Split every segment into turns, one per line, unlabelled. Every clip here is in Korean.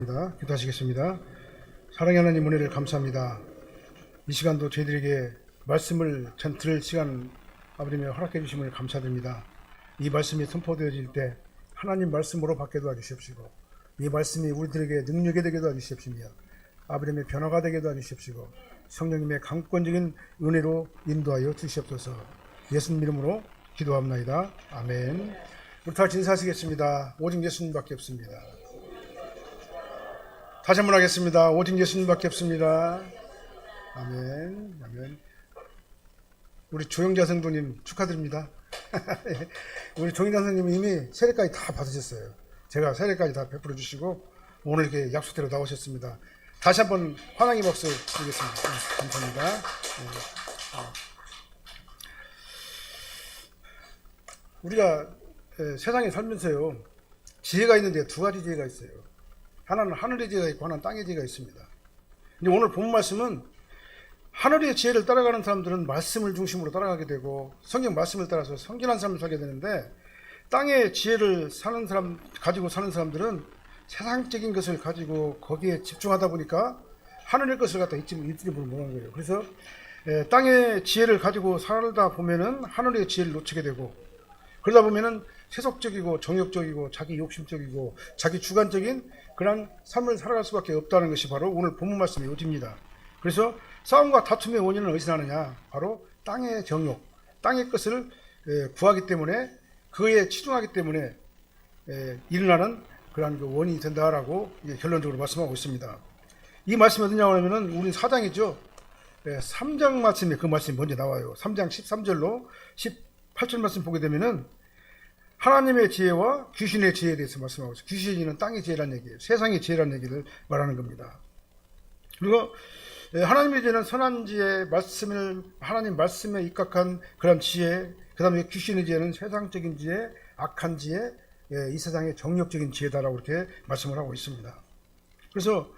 기도하시겠습니다. 사랑의 하나님 은혜를 감사합니다. 이 시간도 저희들에게 말씀을 들을 시간 아버님의 허락해 주심을 감사드립니다. 이 말씀이 선포되어질 때 하나님 말씀으로 받게 도와주십시고 이 말씀이 우리들에게 능력이 되게 도와주십시며 아버님의 변화가 되게 도와주십시고 성령님의 강권적인 은혜로 인도하여 주시옵소서. 예수님 이름으로 기도합나이다. 아멘. 우리 다 인사하시겠습니다. 오직 예수님밖에 없습니다. 다시 한번 하겠습니다. 오직 예수님밖에 없습니다. 아멘. 아멘. 우리 조영자 성도님 축하드립니다. 우리 조영자 성도님이 이미 세례까지 다 받으셨어요. 제가 세례까지 다 베풀어 주시고 오늘 이렇게 약속대로 나오셨습니다. 다시 한번 환영의 박수 드리겠습니다. 감사합니다. 우리가 세상에 살면서요, 지혜가 있는데 두 가지 지혜가 있어요. 하나는 하늘의 지혜가 있고 하나는 땅의 지혜가 있습니다. 근데 오늘 본 말씀은 하늘의 지혜를 따라가는 사람들은 말씀을 중심으로 따라가게 되고 성경 말씀을 따라서 성결한 삶을 살게 되는데, 땅의 지혜를 가지고 사는 사람들은 세상적인 것을 가지고 거기에 집중하다 보니까 하늘의 것을 갖다 잊지 못하는 거예요. 그래서 땅의 지혜를 가지고 살다 보면은 하늘의 지혜를 놓치게 되고, 그러다 보면은 세속적이고 정욕적이고 자기 욕심적이고 자기 주관적인 그런 삶을 살아갈 수밖에 없다는 것이 바로 오늘 본문 말씀의 요지입니다. 그래서 싸움과 다툼의 원인은 어디서 나느냐? 바로 땅의 정욕, 땅의 것을 구하기 때문에, 그에 치중하기 때문에 일어나는 그러한 그 원인이 된다라고 결론적으로 말씀하고 있습니다. 이 말씀이 어디냐고 하면은 우리 4장이죠. 3장 말씀에 그 말씀이 먼저 나와요. 3장 13절로 18절 말씀 보게 되면은 하나님의 지혜와 귀신의 지혜에 대해서 말씀하고 있어요. 귀신은 땅의 지혜라는 얘기예요. 세상의 지혜라는 얘기를 말하는 겁니다. 그리고 하나님의 지혜는 선한 지혜, 하나님 말씀에 입각한 그런 지혜, 그 다음에 귀신의 지혜는 세상적인 지혜, 악한 지혜, 이 세상의 정욕적인 지혜다라고 이렇게 말씀을 하고 있습니다. 그래서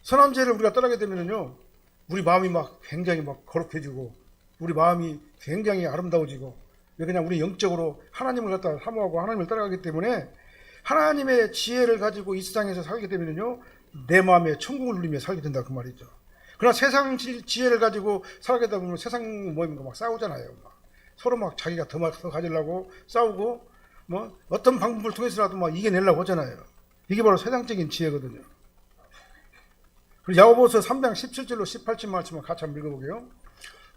선한 지혜를 우리가 따르게 되면요, 우리 마음이 굉장히 거룩해지고, 우리 마음이 굉장히 아름다워지고, 그냥 우리 영적으로 하나님을 갖다 사모하고 하나님을 따라가기 때문에 하나님의 지혜를 가지고 이 세상에서 살게 되면요, 내 마음에 천국을 누리며 살게 된다 그 말이죠. 그러나 세상 지혜를 가지고 살게 되다 보면 세상 모임과 싸우잖아요. 서로 자기가 더 가지려고 싸우고, 어떤 방법을 통해서라도 이겨내려고 하잖아요. 이게 바로 세상적인 지혜거든요. 그리고 야고보서 3장 17절로 18절 말씀을 같이 한번 읽어보게요.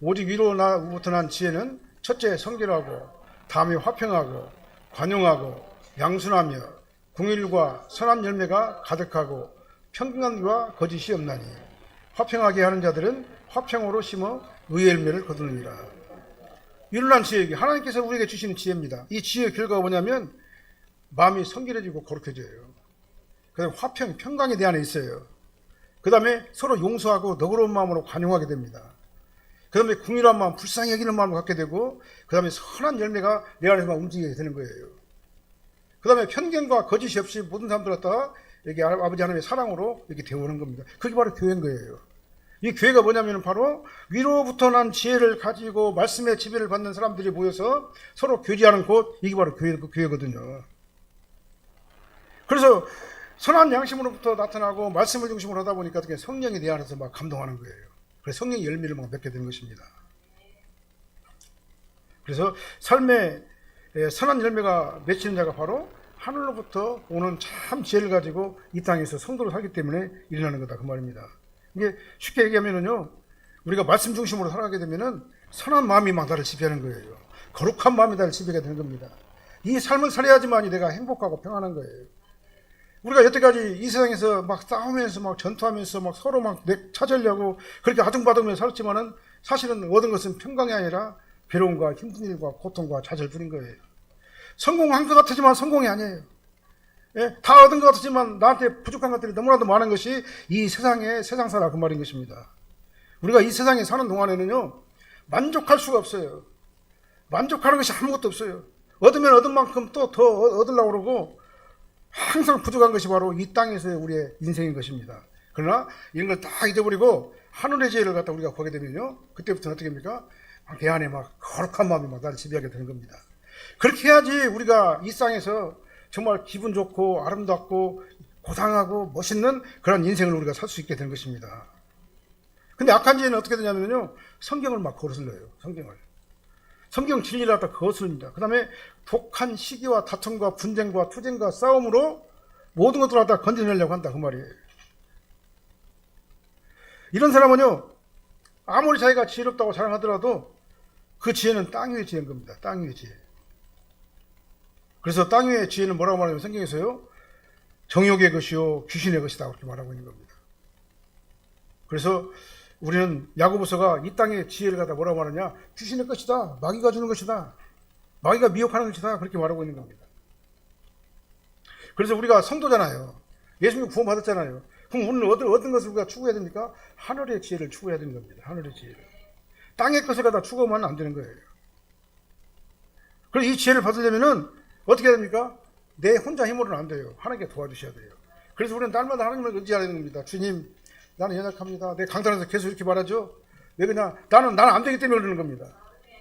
오직 위로부터 난 지혜는 첫째 성결하고, 다음에 화평하고, 관용하고, 양순하며, 궁일과 선한 열매가 가득하고, 평강과 거짓이 없나니, 화평하게 하는 자들은 화평으로 심어 의의 열매를 거두느니라. 위로난 지혜, 하나님께서 우리에게 주시는 지혜입니다. 이 지혜의 결과가 뭐냐면 마음이 성결해지고 거룩해져요. 그다음에 화평, 평강이 내 안에 있어요. 그 다음에 서로 용서하고 너그러운 마음으로 관용하게 됩니다. 그 다음에 궁일한 마음, 불쌍히 여기는 마음을 갖게 되고, 그 다음에 선한 열매가 내 안에서만 움직이게 되는 거예요. 그 다음에 편견과 거짓이 없이 모든 사람들 갖다가 여기 아버지 하나님의 사랑으로 이렇게 되어오는 겁니다. 그게 바로 교회인 거예요. 이 교회가 뭐냐면 바로 위로부터 난 지혜를 가지고 말씀의 지배를 받는 사람들이 모여서 서로 교제하는 곳, 이게 바로 교회거든요. 그래서 선한 양심으로부터 나타나고 말씀을 중심으로 하다 보니까 성령이 내 안에서 감동하는 거예요. 그래서 성령의 열매를 맺게 되는 것입니다. 그래서 삶의 선한 열매가 맺히는 자가 바로 하늘로부터 오는 참 지혜를 가지고 이 땅에서 성도로 살기 때문에 일어나는 거다 그 말입니다. 이게 쉽게 얘기하면은요, 우리가 말씀 중심으로 살아가게 되면은 선한 마음이 나를 지배하는 거예요. 거룩한 마음이 나를 지배하게 되는 겁니다. 이 삶을 살아야지만이 내가 행복하고 평안한 거예요. 우리가 여태까지 이 세상에서 싸우면서 전투하면서 서로 찾으려고 그렇게 아둥바둥면서 살았지만은 사실은 얻은 것은 평강이 아니라 괴로움과 힘든 일과 고통과 좌절뿐인 거예요. 성공한 것 같지만 성공이 아니에요. 다 얻은 것 같지만 나한테 부족한 것들이 너무나도 많은 것이 이 세상의 세상사라 그 말인 것입니다. 우리가 이 세상에 사는 동안에는요, 만족할 수가 없어요. 만족하는 것이 아무것도 없어요. 얻으면 얻은 만큼 또 더 얻으려고 그러고, 항상 부족한 것이 바로 이 땅에서의 우리의 인생인 것입니다. 그러나 이런 걸 다 잊어버리고 하늘의 지혜를 갖다 우리가 보게 되면요, 그때부터는 어떻게 됩니까? 내 안에 거룩한 마음이 나를 지배하게 되는 겁니다. 그렇게 해야지 우리가 이 땅에서 정말 기분 좋고 아름답고 고상하고 멋있는 그런 인생을 우리가 살 수 있게 되는 것입니다. 근데 악한 죄는 어떻게 되냐면요, 성경을 막 거슬러요. 성경 진리를 갖다 거슬립니다. 그 다음에 독한 시기와 다툼과 분쟁과 투쟁과 싸움으로 모든 것들을 갖다 건져내려고 한다 그 말이에요. 이런 사람은요, 아무리 자기가 지혜롭다고 자랑하더라도 그 지혜는 땅 위의 지혜인 겁니다. 땅 위의 지혜. 그래서 땅 위의 지혜는 뭐라고 말하냐면 성경에서요, 정욕의 것이요 귀신의 것이다 그렇게 말하고 있는 겁니다. 그래서 우리는 야고보서가 이 땅의 지혜를 갖다 뭐라고 말하냐, 귀신의 것이다, 마귀가 주는 것이다, 마귀가 미혹하는 것이다 그렇게 말하고 있는 겁니다. 그래서 우리가 성도잖아요. 예수님 구원 받았잖아요. 그럼 우리는 어떤 것을 우리가 추구해야 됩니까? 하늘의 지혜를 추구해야 되는 겁니다. 하늘의 지혜를. 땅의 것을 갖다 추구하면 안 되는 거예요. 그래서 이 지혜를 받으려면은 어떻게 해야 됩니까? 내 혼자 힘으로는 안 돼요. 하나님께 도와주셔야 돼요. 그래서 우리는 날마다 하나님을 의지해야 되는 겁니다. 주님, 나는 연약합니다. 내 강단에서 계속 이렇게 말하죠. 왜 그냥 나는 안 되기 때문에 그러는 겁니다.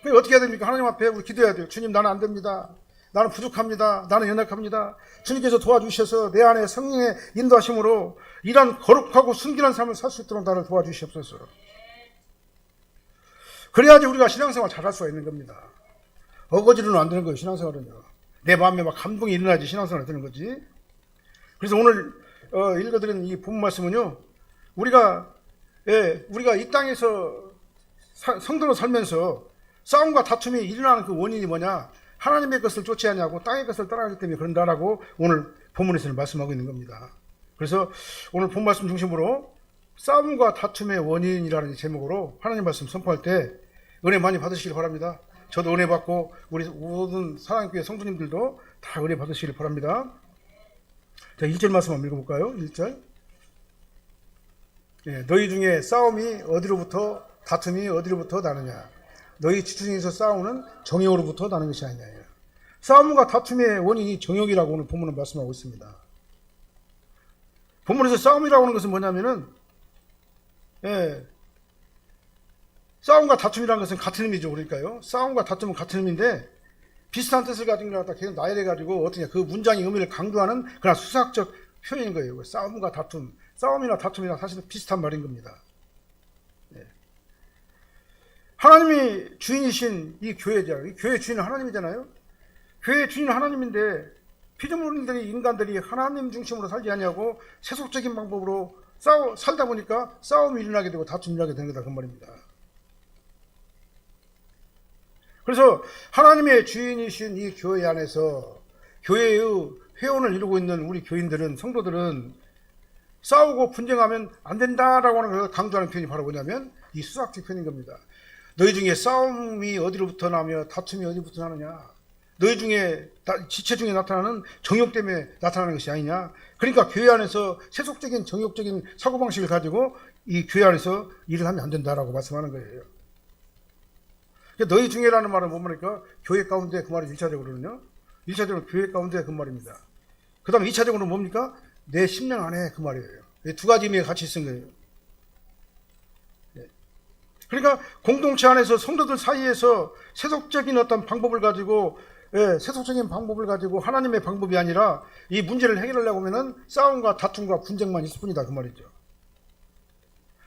그럼 어떻게 해야 됩니까? 하나님 앞에 우리 기도해야 돼요. 주님, 나는 안 됩니다. 나는 부족합니다. 나는 연약합니다. 주님께서 도와주셔서 내 안에 성령의 인도하심으로 이런 거룩하고 순결한 삶을 살 수 있도록 나를 도와주시옵소서. 그래야지 우리가 신앙생활 잘할 수가 있는 겁니다. 어거지로는 안 되는 거예요. 신앙생활은요. 내 마음에 막 감동이 일어나야지 신앙생활이 되는 거지. 그래서 오늘 읽어드린 이 본문 말씀은요, 우리가 이 땅에서 성도로 살면서 싸움과 다툼이 일어나는 그 원인이 뭐냐? 하나님의 것을 쫓지 않냐고 땅의 것을 따라가기 때문에 그런다라고 오늘 본문에서는 말씀하고 있는 겁니다. 그래서 오늘 본 말씀 중심으로 싸움과 다툼의 원인이라는 제목으로 하나님 말씀 선포할 때 은혜 많이 받으시길 바랍니다. 저도 은혜 받고 우리 모든 사랑교회 성도님들도 다 은혜 받으시길 바랍니다. 자, 1절 말씀 한번 읽어볼까요? 1절. 너희 중에 싸움이 어디로부터, 다툼이 어디로부터 나느냐? 너희 지중에서 싸우는 정욕으로부터 나는 것이 아니냐. 싸움과 다툼의 원인이 정욕이라고 오늘 본문은 말씀하고 있습니다. 본문에서 싸움이라고 하는 것은 뭐냐면은, 싸움과 다툼이라는 것은 같은 의미죠. 그러니까요. 싸움과 다툼은 같은 의미인데, 비슷한 뜻을 가진 걸 갖다 계속 나열해가지고, 어떻게 그 문장의 의미를 강조하는 그런 수학적 표현인 거예요. 싸움과 다툼. 싸움이나 다툼이나 사실은 비슷한 말인 겁니다. 하나님이 주인이신 이 교회죠. 이 교회 주인은 하나님이잖아요. 교회 주인은 하나님인데 피조물들이 인간들이 하나님 중심으로 살지 않냐고 세속적인 방법으로 살다 보니까 싸움이 일어나게 되고 다툼이 일어나게 되는 거다 그 말입니다. 그래서 하나님의 주인이신 이 교회 안에서 교회의 회원을 이루고 있는 우리 교인들은, 성도들은 싸우고 분쟁하면 안 된다라고 하는 것을 강조하는 표현이 바로 뭐냐면 이 수학적 표현인 겁니다. 너희 중에 싸움이 어디로부터 나며 다툼이 어디부터 나느냐? 너희 중에 지체 중에 나타나는 정욕 때문에 나타나는 것이 아니냐? 그러니까 교회 안에서 세속적인 정욕적인 사고방식을 가지고 이 교회 안에서 일을 하면 안 된다라고 말씀하는 거예요. 너희 중에라는 말은 뭐 말입니까? 교회 가운데 그 말이 1차적으로는요. 1차적으로 교회 가운데 그 말입니다. 그 다음에 2차적으로는 뭡니까? 내 심령 안에 그 말이에요. 두 가지 의미가 같이 쓴 거예요. 그러니까 공동체 안에서 성도들 사이에서 세속적인 어떤 방법을 가지고, 세속적인 방법을 가지고 하나님의 방법이 아니라 이 문제를 해결하려고 하면은 싸움과 다툼과 분쟁만 있을 뿐이다 그 말이죠.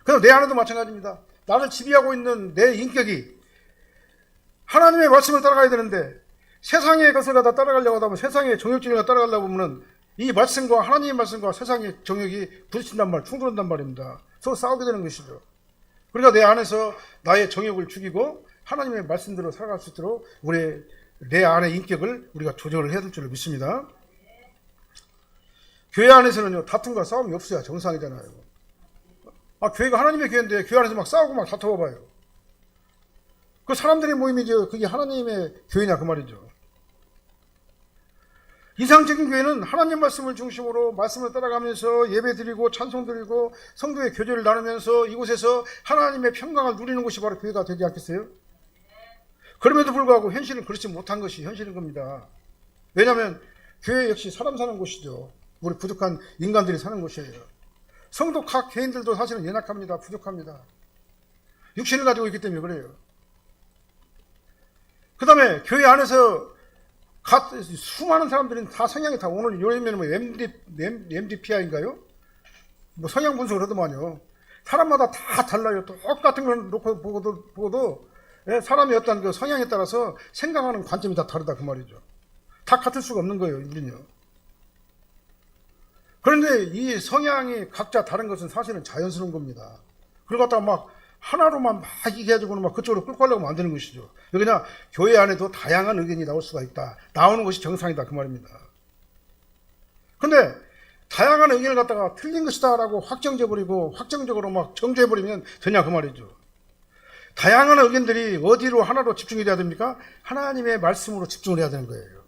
그럼 내 안에도 마찬가지입니다. 나를 지배하고 있는 내 인격이 하나님의 말씀을 따라가야 되는데 세상의 것을 갖다 따라가려고 하다 보면, 세상의 정욕주의가 따라가려고 하면 이 말씀과 하나님의 말씀과 세상의 정욕이 부딪힌단 말, 충돌한단 말입니다. 서로 싸우게 되는 것이죠. 그러니까 내 안에서 나의 정욕을 죽이고 하나님의 말씀대로 살아갈 수 있도록 내 안의 인격을 우리가 조절을 해야 될 줄을 믿습니다. 교회 안에서는요, 다툼과 싸움이 없어야 정상이잖아요. 교회가 하나님의 교회인데 교회 안에서 막 싸우고 막 다퉈봐봐요. 그 사람들의 모임이죠. 그게 하나님의 교회냐 그 말이죠. 이상적인 교회는 하나님 말씀을 중심으로 말씀을 따라가면서 예배 드리고 찬송 드리고 성도의 교제를 나누면서 이곳에서 하나님의 평강을 누리는 곳이 바로 교회가 되지 않겠어요? 그럼에도 불구하고 현실은 그렇지 못한 것이 현실인 겁니다. 왜냐하면 교회 역시 사람 사는 곳이죠. 우리 부족한 인간들이 사는 곳이에요. 성도 각 개인들도 사실은 연약합니다. 부족합니다. 육신을 가지고 있기 때문에 그래요. 그 다음에 교회 안에서 수많은 사람들이 다 성향이 다 오늘 요즘에는 뭐 MDPI인가요? 뭐 성향 분석을 하더만요. 사람마다 다 달라요. 똑같은 걸 놓고 보고도 예, 사람의 어떤 그 성향에 따라서 생각하는 관점이 다 다르다 그 말이죠. 다 같을 수가 없는 거예요, 우리는요. 그런데 이 성향이 각자 다른 것은 사실은 자연스러운 겁니다. 그걸 갖다가 막 하나로만 막 얘기해가지고는 막 그쪽으로 끌고 가려고 만드는 것이죠. 그냥 교회 안에도 다양한 의견이 나올 수가 있다. 나오는 것이 정상이다 그 말입니다. 근데 다양한 의견을 갖다가 틀린 것이다라고 확정져버리고 확정적으로 막 정죄해버리면 되냐 그 말이죠. 다양한 의견들이 어디로 하나로 집중이 돼야 됩니까? 하나님의 말씀으로 집중을 해야 되는 거예요.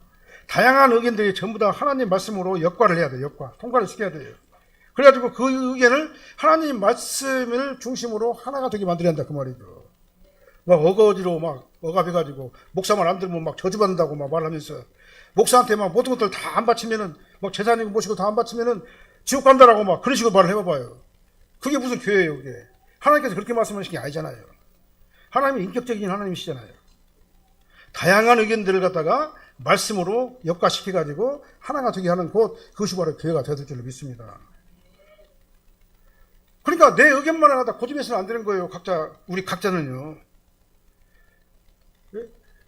다양한 의견들이 전부 다 하나님 말씀으로 역과를 해야 돼요. 통과를 시켜야 돼요. 그래가지고 그 의견을 하나님 말씀을 중심으로 하나가 되게 만들어야 한다 그 말이죠. 막 어거지로 막 억압해가지고 목사 말 안 들으면 막 저주받는다고 막 말하면서 목사한테 막 모든 것들 다 안 바치면은 막 재산이고 모시고 다 안 바치면은 지옥 간다라고 막 그런 식으로 말을 해봐봐요. 그게 무슨 교회예요 그게. 하나님께서 그렇게 말씀하신 게 아니잖아요. 하나님이 인격적인 하나님이시잖아요. 다양한 의견들을 갖다가 말씀으로 역과시켜가지고 하나가 되게 하는 그것이 바로 교회가 되어야 될 줄로 믿습니다. 그러니까 내 의견만 갖다 고집해서는 안 되는 거예요. 우리 각자는요.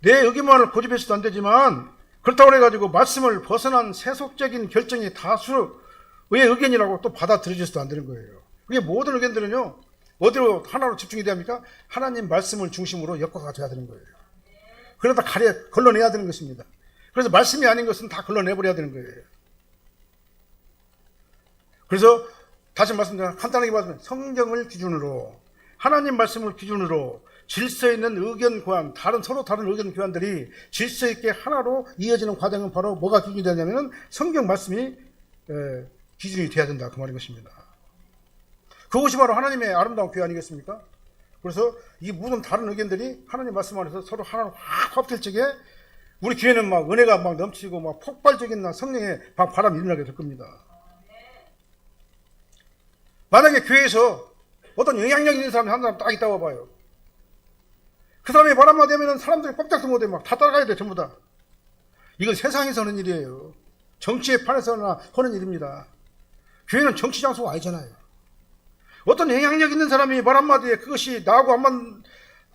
내 의견만을 고집해서도 안 되지만 그렇다고 해가지고 말씀을 벗어난 세속적인 결정이 다수의 의견이라고 또 받아들여져서도 안 되는 거예요. 그게 모든 의견들은요. 어디로 하나로 집중이 돼야 합니까? 하나님 말씀을 중심으로 역과가 돼야 되는 거예요. 그러다 걸러내야 되는 것입니다. 그래서 말씀이 아닌 것은 다 걸러내버려야 되는 거예요. 그래서 다시 말씀드리면 간단하게 말하면 성경을 기준으로 하나님 말씀을 기준으로 질서 있는 의견 교환, 서로 다른 의견 교환들이 질서 있게 하나로 이어지는 과정은 바로 뭐가 기준이 되냐면은 성경 말씀이 기준이 돼야 된다 그 말인 것입니다. 그것이 바로 하나님의 아름다운 교회 아니겠습니까? 그래서 이 모든 다른 의견들이 하나님 말씀 안에서 서로 하나로 확 합될 적에 우리 교회는 막 은혜가 막 넘치고 막 폭발적인 성령의 바람이 일어나게 될 겁니다. 만약에 교회에서 어떤 영향력 있는 사람이 한 사람 딱 있다고 봐요. 그 사람이 바람만 되면은 사람들이 꼼짝도 못해 막 다 따라가야 돼 전부 다. 이건 세상에서 하는 일이에요. 정치의 판에서나 하는 일입니다. 교회는 정치 장소가 아니잖아요. 어떤 영향력 있는 사람이 말 한마디에 그것이 나하고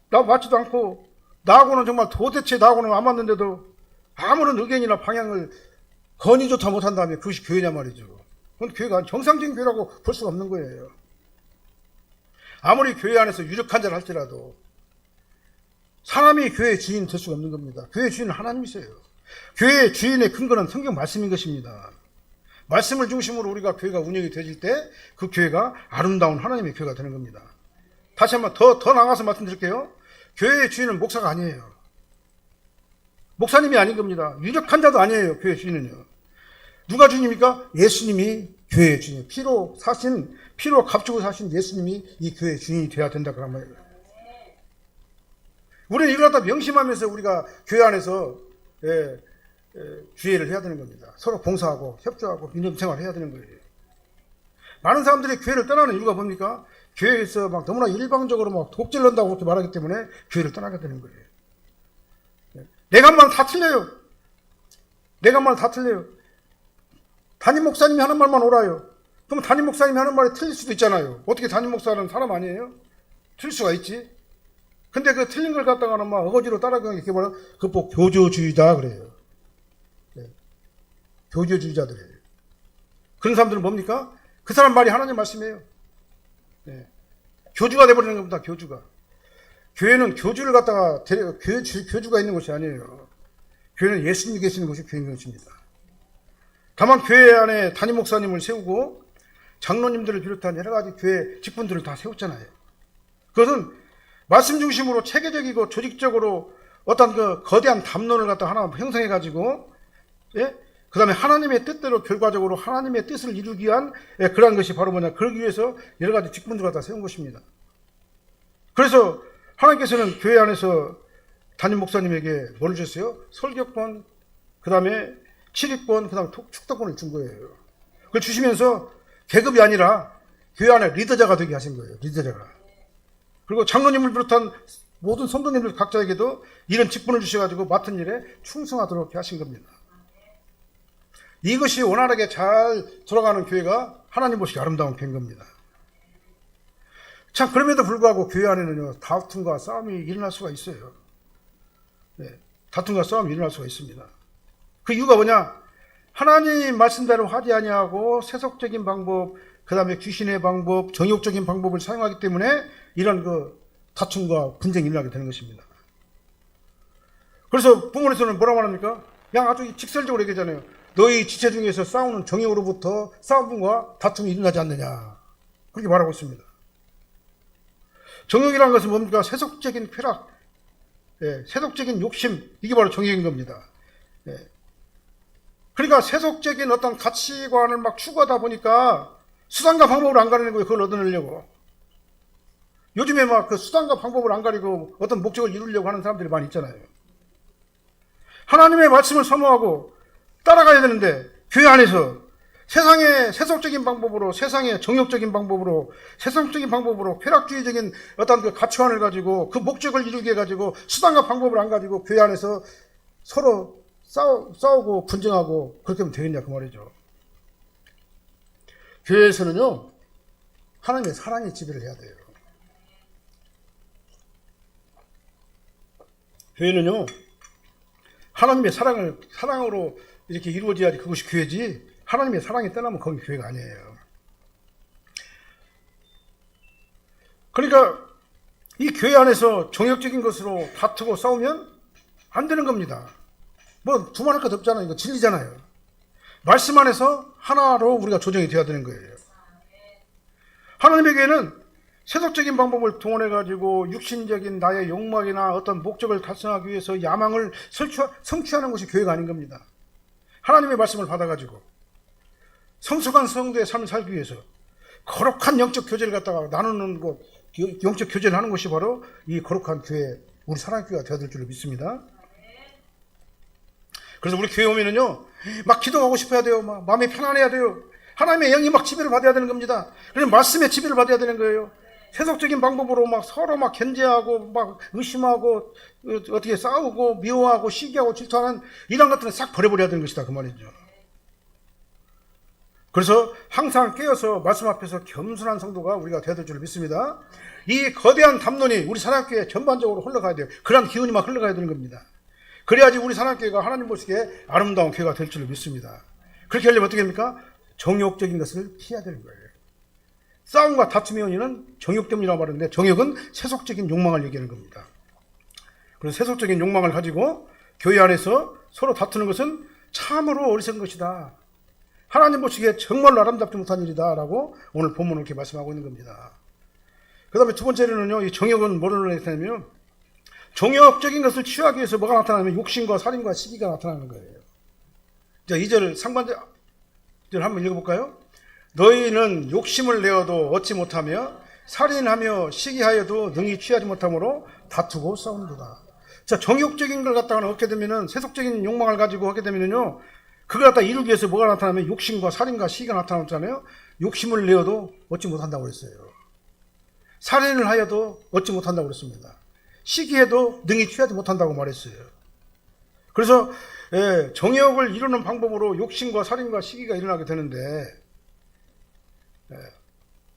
맞지도 않고 나하고는 정말 도대체 나하고는 안 맞는데도 아무런 의견이나 방향을 건의조차 못한다면 그것이 교회냐 말이죠. 그건 교회가 정상적인 교회라고 볼 수가 없는 거예요. 아무리 교회 안에서 유력한 자를 할지라도 사람이 교회의 주인 될 수가 없는 겁니다. 교회의 주인은 하나님이세요. 교회의 주인의 근거는 성경 말씀인 것입니다. 말씀을 중심으로 우리가 교회가 운영이 되질 때 그 교회가 아름다운 하나님의 교회가 되는 겁니다. 다시 한번 더 나가서 말씀드릴게요. 교회의 주인은 목사가 아니에요. 목사님이 아닌 겁니다. 유력한 자도 아니에요. 교회의 주인은요. 누가 주님입니까? 예수님이 교회의 주인. 피로 값주고 사신 예수님이 이 교회의 주인이 되어야 된다 그런 말이에요. 우리는 이걸 갖다 명심하면서 우리가 교회 안에서 주의를 해야 되는 겁니다. 서로 봉사하고 협조하고 민족생활을 해야 되는 거예요. 많은 사람들이 교회를 떠나는 이유가 뭡니까? 교회에서 막 너무나 일방적으로 막 독질한다고 그렇게 말하기 때문에 교회를 떠나게 되는 거예요. 내가 말은 다 틀려요. 담임 목사님이 하는 말만 옳아요. 그럼 담임 목사님이 하는 말이 틀릴 수도 있잖아요. 어떻게 담임 목사는 사람 아니에요? 틀릴 수가 있지. 근데 그 틀린 걸 갖다가는 막 어거지로 따라가는 게 뭐라? 그거 교조주의다 그래요. 교조주의자들이에요. 그런 사람들은 뭡니까? 그 사람 말이 하나님 말씀이에요. 교주가 돼버리는 겁니다. 교주가. 교회는 교주를 갖다가 교주가 있는 곳이 아니에요. 교회는 예수님이 계시는 곳이 교회인 것입니다. 다만 교회 안에 담임 목사님을 세우고 장로님들을 비롯한 여러 가지 교회 직분들을 다 세웠잖아요. 그것은 말씀 중심으로 체계적이고 조직적으로 어떤 그 거대한 담론을 갖다 하나 형성해가지고, 그 다음에 하나님의 뜻대로 결과적으로 하나님의 뜻을 이루기 위한 그러한 것이 바로 뭐냐. 그러기 위해서 여러 가지 직분들을 갖다 세운 것입니다. 그래서 하나님께서는 교회 안에서 담임 목사님에게 뭘 주셨어요? 설교권, 그 다음에 치리권, 그 다음에 축도권을 준 거예요. 그걸 주시면서 계급이 아니라 교회 안에 리더자가 되게 하신 거예요. 리더자가. 그리고 장로님을 비롯한 모든 성도님들 각자에게도 이런 직분을 주셔가지고 맡은 일에 충성하도록 하신 겁니다. 이것이 원활하게 잘 돌아가는 교회가 하나님 보시기 아름다운 교회인 겁니다. 참 그럼에도 불구하고 교회 안에는요 다툼과 싸움이 일어날 수가 있어요. 네, 다툼과 싸움이 일어날 수가 있습니다. 그 이유가 뭐냐? 하나님 말씀대로 하지 아니하고 세속적인 방법, 그 다음에 귀신의 방법, 정욕적인 방법을 사용하기 때문에 이런 그 다툼과 분쟁이 일어나게 되는 것입니다. 그래서 본문에서는 뭐라고 말합니까? 그냥 아주 직설적으로 얘기하잖아요. 너희 지체 중에서 싸우는 정욕으로부터 싸움과 다툼이 일어나지 않느냐, 그렇게 말하고 있습니다. 정욕이라는 것은 뭡니까? 세속적인 쾌락, 세속적인 욕심, 이게 바로 정욕인 겁니다. 그러니까 세속적인 어떤 가치관을 막 추구하다 보니까 수단과 방법을 안 가리는 거예요. 그걸 얻어내려고. 요즘에 막 그 수단과 방법을 안 가리고 어떤 목적을 이루려고 하는 사람들이 많이 있잖아요. 하나님의 말씀을 사모하고 따라가야 되는데 교회 안에서 세상의 세속적인 방법으로, 세상의 정욕적인 방법으로, 세상적인 방법으로 쾌락주의적인 어떤 그 가치관을 가지고 그 목적을 이루게 해가지고 수단과 방법을 안 가지고 교회 안에서 서로 싸우고 분쟁하고 그렇게 하면 되겠냐 그 말이죠. 교회에서는요 하나님의 사랑이 지배를 해야 돼요. 교회는요 하나님의 사랑으로 이렇게 이루어져야지 그것이 교회지, 하나님의 사랑이 떠나면 거기 교회가 아니에요. 그러니까 이 교회 안에서 정욕적인 것으로 다투고 싸우면 안 되는 겁니다. 뭐 두말할 것 없잖아요. 이거 진리잖아요. 말씀 안에서 하나로 우리가 조정이 되어야 되는 거예요. 하나님에게는 세속적인 방법을 동원해가지고 육신적인 나의 욕망이나 어떤 목적을 달성하기 위해서 야망을 성취하는 것이 교회가 아닌 겁니다. 하나님의 말씀을 받아가지고 성숙한 성도의 삶을 살기 위해서 거룩한 영적 교제를 갖다가 나누는 것, 영적 교제를 하는 것이 바로 이 거룩한 교회, 우리 사랑교회가 되어야 될 줄로 믿습니다. 그래서 우리 교회 오면은요 막 기도하고 싶어야 돼요. 막 마음이 편안해야 돼요. 하나님의 영이 막 지배를 받아야 되는 겁니다. 그래서 말씀의 지배를 받아야 되는 거예요. 세속적인 방법으로 막 서로 막 견제하고 막 의심하고 어떻게 싸우고 미워하고 시기하고 질투하는 이런 것들은 싹 버려버려야 되는 것이다 그 말이죠. 그래서 항상 깨어서 말씀 앞에서 겸손한 성도가 우리가 되어야 될 줄 믿습니다. 이 거대한 담론이 우리 사랑교회에 전반적으로 흘러가야 돼요. 그런 기운이 막 흘러가야 되는 겁니다. 그래야지 우리 사랑교회가 하나님 보시기에 아름다운 교회가 될 줄 믿습니다. 그렇게 하려면 어떻게 합니까? 정욕적인 것을 피해야 되는 거예요. 싸움과 다툼의 원인은 정욕 때문이라고 말하는데 정욕은 세속적인 욕망을 얘기하는 겁니다. 그래서 세속적인 욕망을 가지고 교회 안에서 서로 다투는 것은 참으로 어리석은 것이다. 하나님 보시기에 정말로 아름답지 못한 일이다 라고 오늘 본문을 이렇게 말씀하고 있는 겁니다. 그 다음에 두 번째로는요, 이 정욕은 뭐를 나타내냐면 정욕적인 것을 취하기 위해서 뭐가 나타나면 욕심과 살인과 시기가 나타나는 거예요. 자, 2절 상반절 한번 읽어볼까요? 너희는 욕심을 내어도 얻지 못하며 살인하며 시기하여도 능히 취하지 못하므로 다투고 싸운도다. 자, 정욕적인 걸 갖다가 얻게 되면은 세속적인 욕망을 가지고 하게 되면은요, 그걸 갖다 이루기 위해서 뭐가 나타나면 욕심과 살인과 시기가 나타나잖아요. 욕심을 내어도 얻지 못한다고 그랬어요. 살인을 하여도 얻지 못한다고 그랬습니다. 시기해도 능히 취하지 못한다고 말했어요. 그래서 정욕을 이루는 방법으로 욕심과 살인과 시기가 일어나게 되는데,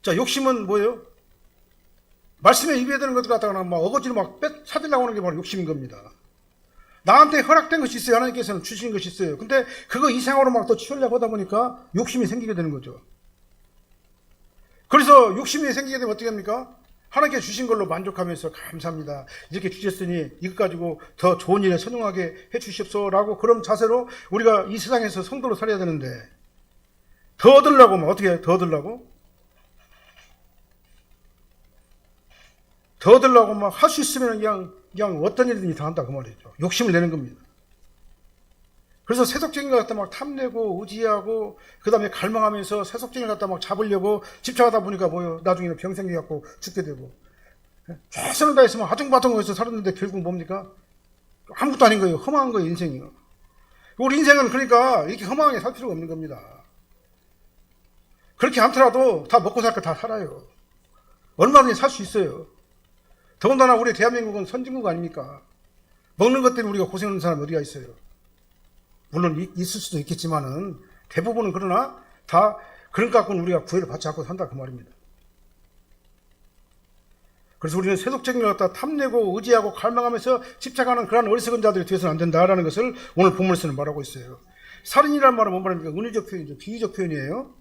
자, 욕심은 뭐예요? 말씀에 입에 드는 것들 갖다가 막 어거지로 막 찾으려고 하는 게 바로 욕심인 겁니다. 나한테 허락된 것이 있어요. 하나님께서는 주신 것이 있어요. 근데 그거 이상으로 막 더 취하려고 하다 보니까 욕심이 생기게 되는 거죠. 그래서 욕심이 생기게 되면 어떻게 합니까? 하나님께 주신 걸로 만족하면서 감사합니다. 이렇게 주셨으니 이것 가지고 더 좋은 일에 선용하게 해 주십소라고 그런 자세로 우리가 이 세상에서 성도로 살아야 되는데, 더 얻으려고 막 어떻게 더 얻으려고? 더 얻으려고 막 할 수 있으면 그냥 어떤 일이든지 다 한다 그 말이죠. 욕심을 내는 겁니다. 그래서 세속적인 것 갖다 막 탐내고 의지하고 그 다음에 갈망하면서 세속적인 것 갖다 막 잡으려고 집착하다 보니까 뭐요? 나중에는 병 생겨갖고 죽게 되고, 최선을 다했으면 아둥바둥해서 살았는데 결국 뭡니까? 아무것도 아닌 거예요. 허망한 거예요, 인생이요. 우리 인생은 그러니까 이렇게 허망하게 살 필요가 없는 겁니다. 그렇게 않더라도 다 먹고 살 거 다 살아요. 얼마든지 살 수 있어요. 더군다나 우리 대한민국은 선진국 아닙니까? 먹는 것 때문에 우리가 고생하는 사람이 어디가 있어요? 물론 있을 수도 있겠지만은 대부분은 그러나 다 그런 것 갖고는 우리가 구애를 받지 않고 산다 그 말입니다. 그래서 우리는 세속적인 걸 갖다 탐내고 의지하고 갈망하면서 집착하는 그런 어리석은 자들이 되어서는 안 된다라는 것을 오늘 본문에서는 말하고 있어요. 살인이라는 말은 뭔 말입니까? 은유적 표현이죠. 비유적 표현이에요.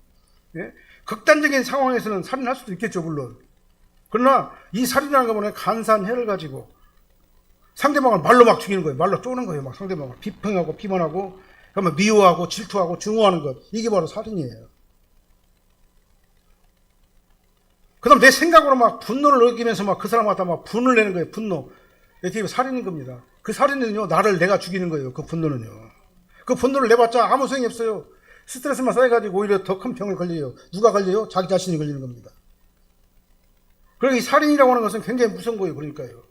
예? 극단적인 상황에서는 살인할 수도 있겠죠, 물론. 그러나 이 살인이라는 거 보면 간사해를 가지고 상대방을 말로 막 죽이는 거예요. 말로 쪼는 거예요. 막 상대방을 비평하고 비판하고 그러면 미워하고 질투하고 증오하는 것. 이게 바로 살인이에요. 그 다음 내 생각으로 막 분노를 느끼면서 막 그 사람 갖다 막 분을 내는 거예요. 분노. 이게 살인인 겁니다. 그 살인은요, 나를 내가 죽이는 거예요. 그 분노는요. 그 분노를 내봤자 아무 소용이 없어요. 스트레스만 쌓여가지고 오히려 더 큰 병을 걸려요. 누가 걸려요? 자기 자신이 걸리는 겁니다. 그러니까 이 살인이라고 하는 것은 굉장히 무서운 거예요. 그러니까요.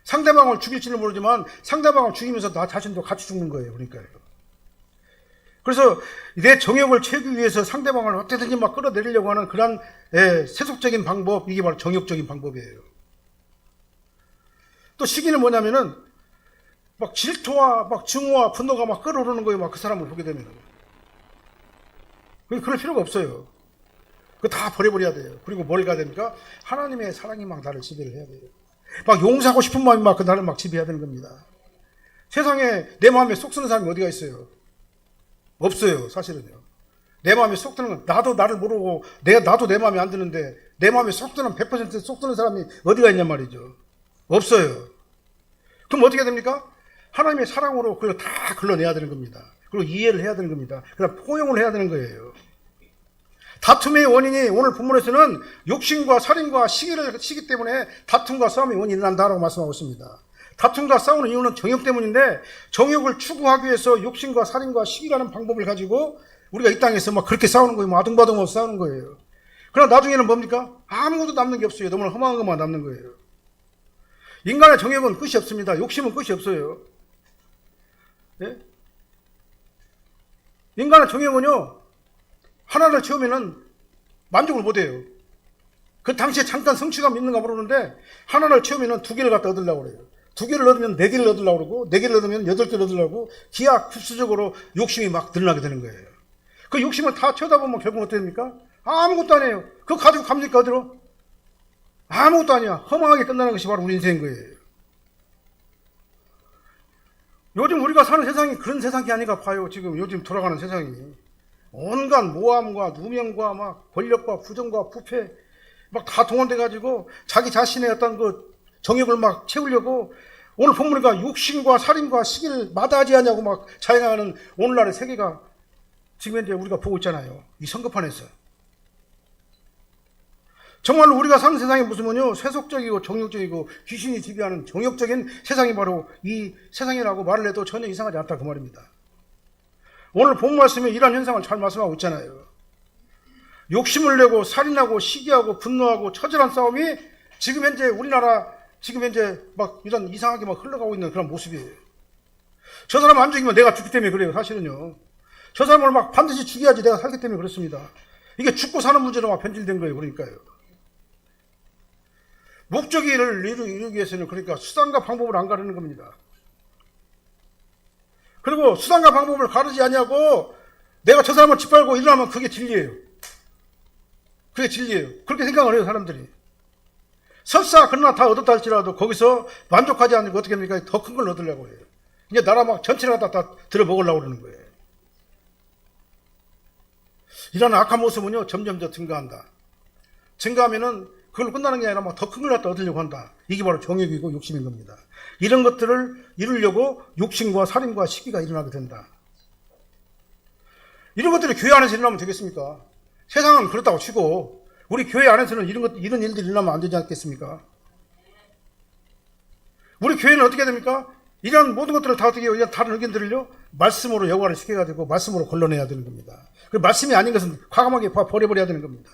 상대방을 죽일지는 모르지만 상대방을 죽이면서 나 자신도 같이 죽는 거예요. 그러니까요. 그래서 내 정욕을 채우기 위해서 상대방을 어떻게든지 막 끌어내리려고 하는 그런 세속적인 방법, 이게 바로 정욕적인 방법이에요. 또 시기는 뭐냐면은 막 질투와 막 증오와 분노가 막 끌어오르는 거예요. 막 그 사람을 보게 되면. 그럴 필요가 없어요. 그거 다 버려버려야 돼요. 그리고 뭘 가야 됩니까? 하나님의 사랑이 막 나를 지배를 해야 돼요. 막 용서하고 싶은 마음이 막 나를 막 지배해야 되는 겁니다. 세상에 내 마음에 속 쓰는 사람이 어디가 있어요? 없어요, 사실은요. 내 마음에 속 드는 건, 나도 나를 모르고, 나도 내 마음에 안 드는데, 내 마음에 속 드는 100% 속 드는 사람이 어디가 있냔 말이죠. 없어요. 그럼 어떻게 됩니까? 하나님의 사랑으로 그걸 다 걸러내야 되는 겁니다. 그리고 이해를 해야 되는 겁니다. 그다음 포용을 해야 되는 거예요. 다툼의 원인이 오늘 본문에서는 욕심과 살인과 시기 때문에 다툼과 싸움이 원인이 난다라고 말씀하고 있습니다. 다툼과 싸우는 이유는 정욕 때문인데 정욕을 추구하기 위해서 욕심과 살인과 시기라는 방법을 가지고 우리가 이 땅에서 막 그렇게 싸우는 거예요. 뭐 아둥바둥 싸우는 거예요. 그러나 나중에는 뭡니까? 아무것도 남는 게 없어요. 너무나 험한 것만 남는 거예요. 인간의 정욕은 끝이 없습니다. 욕심은 끝이 없어요. 예? 인간의 정욕은요, 하나를 채우면은 만족을 못 해요. 그 당시에 잠깐 성취감 있는가 모르는데, 하나를 채우면은 두 개를 갖다 얻으려고 그래요. 두 개를 얻으면 네 개를 얻으려고 그러고, 네 개를 얻으면 8개를 얻으려고, 기하급수적으로 욕심이 막 늘어나게 되는 거예요. 그 욕심을 다 채우다 보면 결국 어떻게 됩니까? 아무것도 아니에요. 그거 가지고 갑니까, 어디로? 아무것도 아니야. 허망하게 끝나는 것이 바로 우리 인생인 거예요. 요즘 우리가 사는 세상이 그런 세상이 아닌가 봐요. 지금 요즘 돌아가는 세상이. 온갖 모함과 누명과 막 권력과 부정과 부패 막 다 동원돼가지고 자기 자신의 어떤 그 정욕을 막 채우려고 오늘 본문이니까 욕심과 살인과 시기를 마다하지 않냐고 막 자행하는 오늘날의 세계가 지금 현재 우리가 보고 있잖아요. 이 선거판에서. 정말로 우리가 사는 세상이 무슨요? 세속적이고 정욕적이고 귀신이 지배하는 정욕적인 세상이 바로 이 세상이라고 말을 해도 전혀 이상하지 않다 그 말입니다. 오늘 본 말씀에 이러한 현상을 잘 말씀하고 있잖아요. 욕심을 내고 살인하고 시기하고 분노하고 처절한 싸움이 지금 현재 우리나라 지금 현재 막 이런 이상하게 막 흘러가고 있는 그런 모습이에요. 저 사람 안 죽이면 내가 죽기 때문에 그래요. 사실은요. 저 사람을 막 반드시 죽여야지 내가 살기 때문에 그렇습니다. 이게 죽고 사는 문제로 막 변질된 거예요. 그러니까요. 목적을 이루기 위해서는 그러니까 수단과 방법을 안 가르는 겁니다. 그리고 수단과 방법을 가르지 않냐고 내가 저 사람을 짓밟고 일어나면 그게 진리예요. 그게 진리예요. 그렇게 생각을 해요, 사람들이. 설사 그러나 다 얻었다 할지라도 거기서 만족하지 않는 거 어떻게 합니까? 더 큰 걸 얻으려고 해요. 이제 나라 막 전체를 다 들어먹으려고 그러는 거예요. 이런 악한 모습은요, 점점 더 증가한다. 증가하면은 그걸로 끝나는 게 아니라 막 더 큰 걸 갖다 얻으려고 한다. 이게 바로 정욕이고 욕심인 겁니다. 이런 것들을 이루려고 욕심과 살인과 시기가 일어나게 된다. 이런 것들이 교회 안에서 일어나면 되겠습니까? 세상은 그렇다고 치고 우리 교회 안에서는 이런 일들이 일어나면 안 되지 않겠습니까? 우리 교회는 어떻게 됩니까? 이런 모든 것들을 다 어떻게 해요? 이런 다른 의견들을요? 말씀으로 여과를 시켜가지고 말씀으로 걸러내야 되는 겁니다. 그 말씀이 아닌 것은 과감하게 버려버려야 되는 겁니다.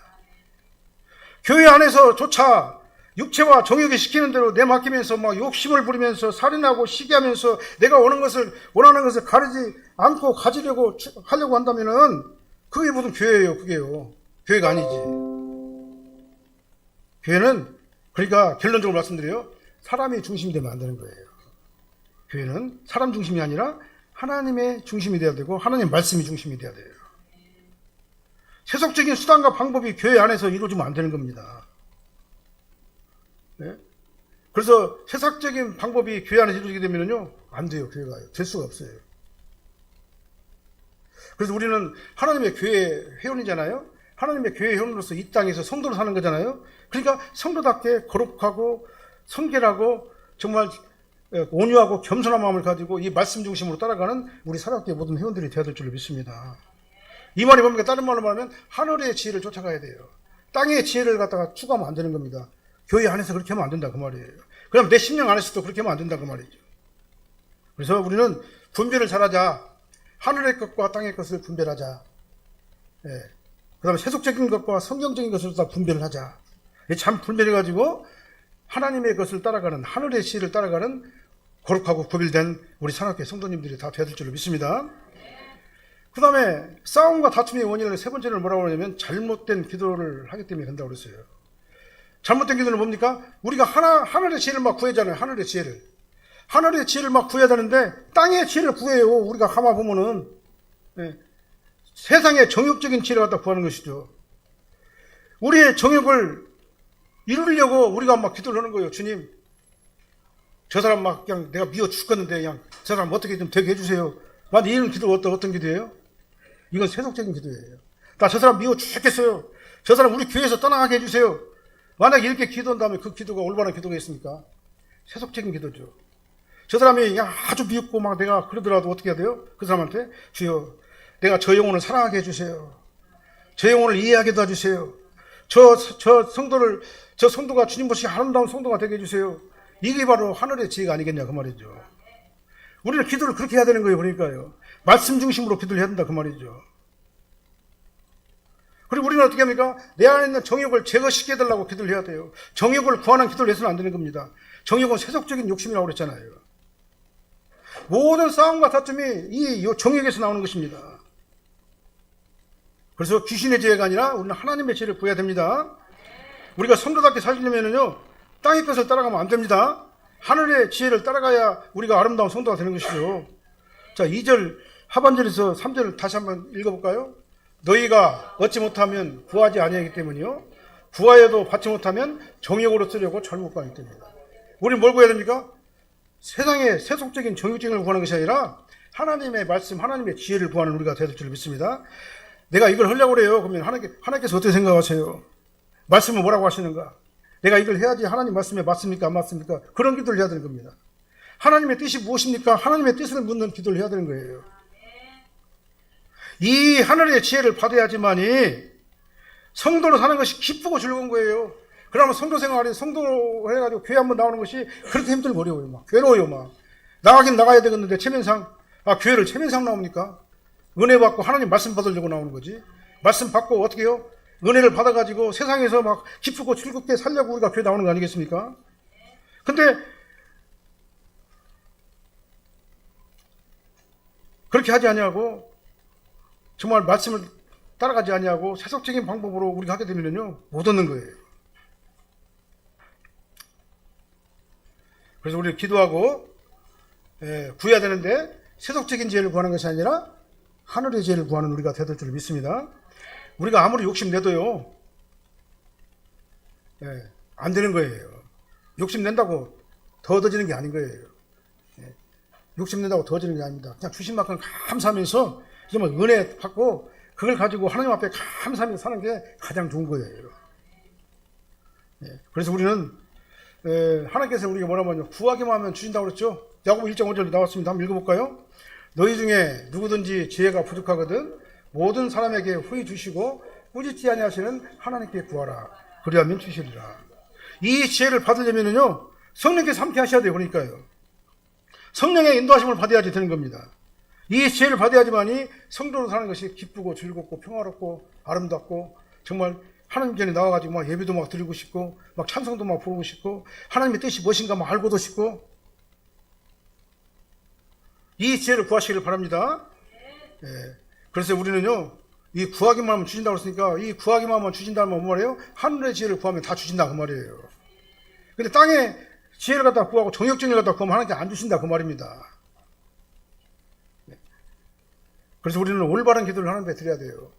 교회 안에서조차 육체와 정욕이 시키는 대로 내맡기면서 막 욕심을 부리면서 살인하고 시기하면서 내가 원하는 것을 가르지 않고 가지려고 하려고 한다면은 그게 무슨 교회예요, 그게요. 교회가 아니지. 교회는 그러니까 결론적으로 말씀드려요. 사람이 중심이 되면 안 되는 거예요. 교회는 사람 중심이 아니라 하나님의 중심이 돼야 되고 하나님 말씀이 중심이 돼야 돼요. 세속적인 수단과 방법이 교회 안에서 이루어지면 안 되는 겁니다. 네? 그래서 세상적인 방법이 교회 안에서 이루어지게 되면요, 안 돼요. 교회가 될 수가 없어요. 그래서 우리는 하나님의 교회 회원이잖아요. 하나님의 교회 회원으로서 이 땅에서 성도로 사는 거잖아요. 그러니까 성도답게 거룩하고 성결하고 정말 온유하고 겸손한 마음을 가지고 이 말씀 중심으로 따라가는 우리 사랑교회 모든 회원들이 되어야 될 줄로 믿습니다. 이 말이 뭡니까? 다른 말로 말하면 하늘의 지혜를 쫓아가야 돼요. 땅의 지혜를 갖다가 추구하면 안 되는 겁니다. 교회 안에서 그렇게 하면 안 된다 그 말이에요. 그럼 내 심령 안에서도 그렇게 하면 안 된다 그 말이죠. 그래서 우리는 분별을 잘하자. 하늘의 것과 땅의 것을 분별하자. 예. 그 다음에 세속적인 것과 성경적인 것을 다 분별을 하자. 참 분별해가지고 하나님의 것을 따라가는, 하늘의 지혜를 따라가는 거룩하고 구별된 우리 산악교회 성도님들이 다 되어야 될 줄로 믿습니다. 그 다음에 싸움과 다툼의 원인을 세 번째는 뭐라고 하냐면 잘못된 기도를 하기 때문에 된다고 그랬어요. 잘못된 기도는 뭡니까? 우리가 하늘의 지혜를 막 구하잖아요. 하늘의 지혜를. 하늘의 지혜를 막 구해야 되는데 땅의 지혜를 구해요. 우리가 가만 보면은. 예. 세상의 정욕적인 지혜를 갖다 구하는 것이죠. 우리의 정욕을 이루려고 우리가 막 기도를 하는 거예요. 주님, 저 사람 막 그냥 내가 미워 죽겠는데 그냥 저 사람 어떻게 좀 되게 해주세요. 만약 이런 기도가 어떤 기도예요? 이건 세속적인 기도예요. 나 저 사람 미워 죽겠어요. 저 사람 우리 교회에서 떠나가게 해주세요. 만약에 이렇게 기도한 다음에 그 기도가 올바른 기도가 있습니까? 세속적인 기도죠. 저 사람이 아주 미웠고 막 내가 그러더라도 어떻게 해야 돼요? 그 사람한테 주여 내가 저 영혼을 사랑하게 해주세요. 저 영혼을 이해하게 도와주세요. 저 성도가 주님 보시기 아름다운 성도가 되게 해주세요. 이게 바로 하늘의 지혜가 아니겠냐 그 말이죠. 우리는 기도를 그렇게 해야 되는 거예요. 그러니까요. 말씀 중심으로 기도를 해야 된다 그 말이죠. 그리고 우리는 어떻게 합니까? 내 안에 있는 정욕을 제거시켜 해달라고 기도를 해야 돼요. 정욕을 구하는 기도를 해서는 안 되는 겁니다. 정욕은 세속적인 욕심이라고 그랬잖아요. 모든 싸움과 다툼이 이 정욕에서 나오는 것입니다. 그래서 귀신의 지혜가 아니라 우리는 하나님의 지혜를 구해야 됩니다. 우리가 성도답게 살려면요, 땅의 것을 따라가면 안 됩니다. 하늘의 지혜를 따라가야 우리가 아름다운 성도가 되는 것이죠. 자, 2절 하반절에서 3절을 다시 한번 읽어볼까요? 너희가 얻지 못하면 구하지 아니하기 때문이요, 구하여도 받지 못하면 정욕으로 쓰려고 잘못 구하기 때문이다. 우리는 뭘 구해야 됩니까? 세상의 세속적인 정욕적인 걸 구하는 것이 아니라 하나님의 말씀, 하나님의 지혜를 구하는 우리가 되어야 될 줄 믿습니다. 내가 이걸 하려고 그래요. 그러면 하나님께서 어떻게 생각하세요? 말씀은 뭐라고 하시는가? 내가 이걸 해야지 하나님 말씀에 맞습니까? 안 맞습니까? 그런 기도를 해야 되는 겁니다. 하나님의 뜻이 무엇입니까? 하나님의 뜻을 묻는 기도를 해야 되는 거예요. 이 하늘의 지혜를 받아야지만이 성도로 사는 것이 기쁘고 즐거운 거예요. 그러면 성도 생활이 성도로 해가지고 교회 한번 나오는 것이 그렇게 힘들고 어려워요. 막 괴로워요. 막 나가긴 나가야 되겠는데 체면상 교회를 체면상 나옵니까? 은혜 받고 하나님 말씀 받으려고 나오는 거지. 말씀 받고 어떻게 해요? 은혜를 받아가지고 세상에서 막 기쁘고 즐겁게 살려고 우리가 교회 나오는 거 아니겠습니까? 근데 그렇게 하지 아니하고 정말 말씀을 따라가지 아니하고 세속적인 방법으로 우리가 하게 되면요, 못 얻는 거예요. 그래서 우리는 기도하고 구해야 되는데 세속적인 지혜를 구하는 것이 아니라 하늘의 지혜를 구하는 우리가 되어야 될 줄 믿습니다. 우리가 아무리 욕심내도요, 안 되는 거예요. 욕심낸다고 더 얻어지는 게 아닌 거예요. 욕심낸다고 더 얻어지는 게 아닙니다. 그냥 주신 만큼 감사하면서 정말 은혜 받고 그걸 가지고 하나님 앞에 감사하면서 사는 게 가장 좋은 거예요. 그래서 우리는 하나님께서 우리가 뭐라고 하냐면 구하기만 하면 주신다고 그랬죠. 야고보 1장 5절에 나왔습니다. 한번 읽어볼까요? 너희 중에 누구든지 지혜가 부족하거든 모든 사람에게 후히 주시고 꾸짖지 아니하시는 하나님께 구하라. 그리하면 주시리라. 이 지혜를 받으려면요, 성령께서 함께 하셔야 돼요. 그러니까요. 성령의 인도하심을 받아야지 되는 겁니다. 이 지혜를 받아야지만이 성도로 사는 것이 기쁘고 즐겁고 평화롭고 아름답고 정말 하나님 전에 나와가지고 막 예배도 막 드리고 싶고 막 찬송도 막 부르고 싶고 하나님의 뜻이 무엇인가 막 알고도 싶고, 이 지혜를 구하시기를 바랍니다. 그래서 우리는요, 이 구하기만 하면 주신다고 했으니까 이 구하기만 하면 주신다면 뭐 말이에요? 하늘의 지혜를 구하면 다 주신다 그 말이에요. 근데 땅에 지혜를 갖다 구하고 정욕정을 갖다 구하면 하나님께 안 주신다 그 말입니다. 그래서 우리는 올바른 기도를 하나님께 드려야 돼요.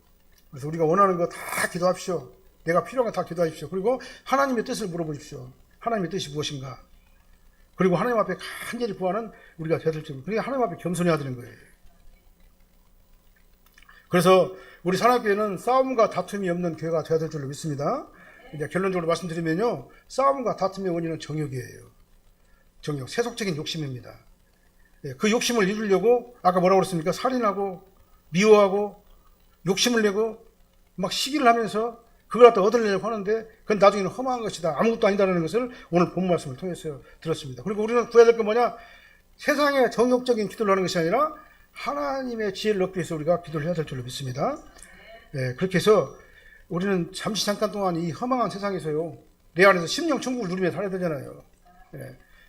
그래서 우리가 원하는 거 다 기도합시오. 내가 필요한 거 다 기도하십시오. 그리고 하나님의 뜻을 물어보십시오. 하나님의 뜻이 무엇인가? 그리고 하나님 앞에 간절히 구하는 우리가 되어야 될 줄. 그러니까 하나님 앞에 겸손해야 되는 거예요. 그래서 우리 산악교회는 싸움과 다툼이 없는 교회가 되어야 될 줄로 믿습니다. 이제 결론적으로 말씀드리면요, 싸움과 다툼의 원인은 정욕이에요. 정욕, 세속적인 욕심입니다. 그 욕심을 이루려고 아까 뭐라고 그랬습니까? 살인하고 미워하고 욕심을 내고 막 시기를 하면서 그걸 갖다 얻으려고 하는데 그건 나중에는 험한 것이다. 아무것도 아니다라는 것을 오늘 본 말씀을 통해서 들었습니다. 그리고 우리는 구해야 될 건 뭐냐? 세상의 정욕적인 기도를 하는 것이 아니라 하나님의 지혜를 얻기 위해서 우리가 기도를 해야 될 줄로 믿습니다. 그렇게 해서 우리는 잠깐 동안 이 허망한 세상에서요, 내 안에서 심령 천국을 누리며 살아야 되잖아요.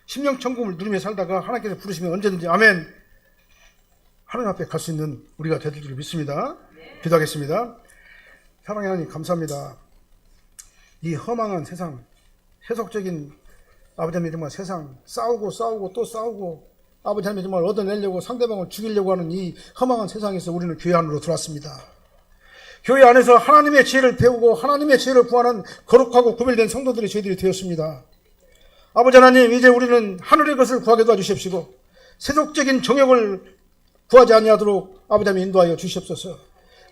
심령 천국을 누리며 살다가 하나님께서 부르시면 언제든지 아멘, 하나님 앞에 갈 수 있는 우리가 되될 줄 믿습니다. 기도하겠습니다. 사랑의 하나님 감사합니다. 이 허망한 세상, 세속적인 아버지 하나님 정말 세상, 싸우고 또 싸우고 아버지 하나님 정말 얻어내려고 상대방을 죽이려고 하는 이 허망한 세상에서 우리는 교회 안으로 들어왔습니다. 교회 안에서 하나님의 지혜를 배우고 하나님의 지혜를 구하는 거룩하고 구별된 성도들이 저희들이 되었습니다. 아버지 하나님, 이제 우리는 하늘의 것을 구하게 도와주십시고 세속적인 정욕을 구하지 아니하도록 아버지 하나님 인도하여 주시옵소서.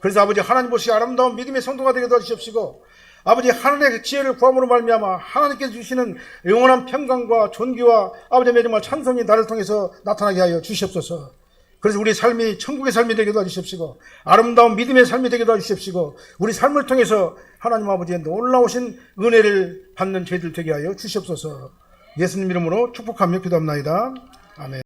그래서 아버지 하나님 보시기 아름다운 믿음의 성도가 되게 도와주십시고 아버지 하늘의 지혜를 구함으로 말미암아 하나님께서 주시는 영원한 평강과 존귀와 아버지 하나님 정말 찬송이 나를 통해서 나타나게 하여 주시옵소서. 그래서 우리 삶이 천국의 삶이 되게 도와주십시고 아름다운 믿음의 삶이 되게 도와주십시고 우리 삶을 통해서 하나님 아버지의 놀라우신 은혜를 받는 저희들 되게 하여 주시옵소서. 예수님 이름으로 축복하며 기도합나이다. 아멘.